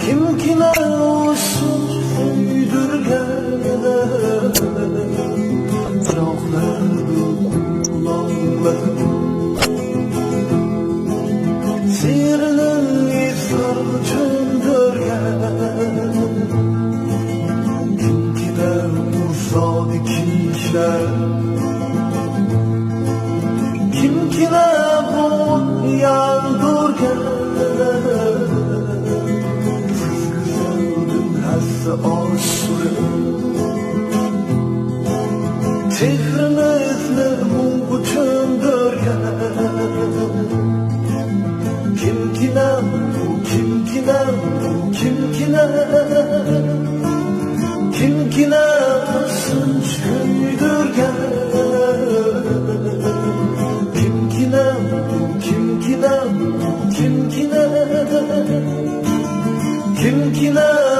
Kim kine olsun süydürgen Dağlardım, kulağlardım Sihirli sarçın dörgen Kim kine vursa dikişler Kim kine bu yandırgen Tehrimizni bu tündürgen Kimkine bu, kimkine bu, kimkine Kimkine sınç küydürgen Kimkine bu, kimkine bu, kimkine Kimkine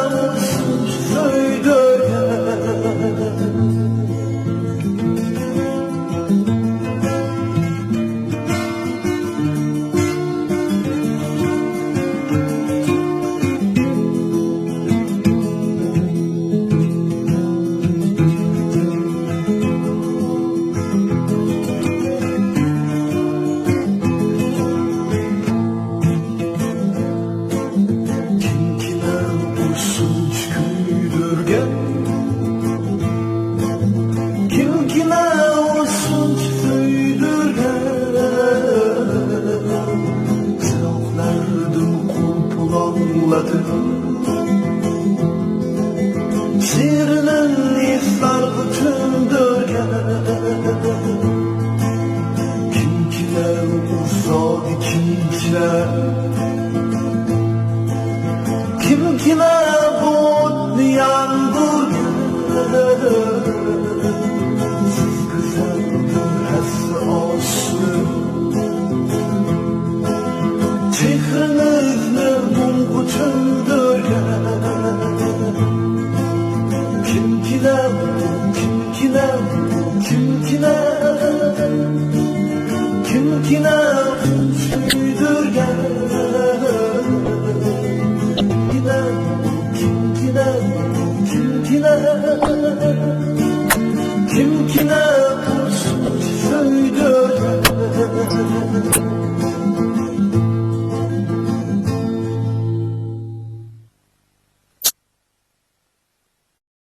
sınç küydürgen Kimkine olsun süydürgen Silahlardım kulpulanladım Sihirlen iftar tündürgen Kimkine olsa dikişler Kimkine bu yandırgen Tehrimizni bu tündürgen Kimkine bu, kimkine bu, kimkine Kimkine süydürgen Kimkine, kimkine Kimkine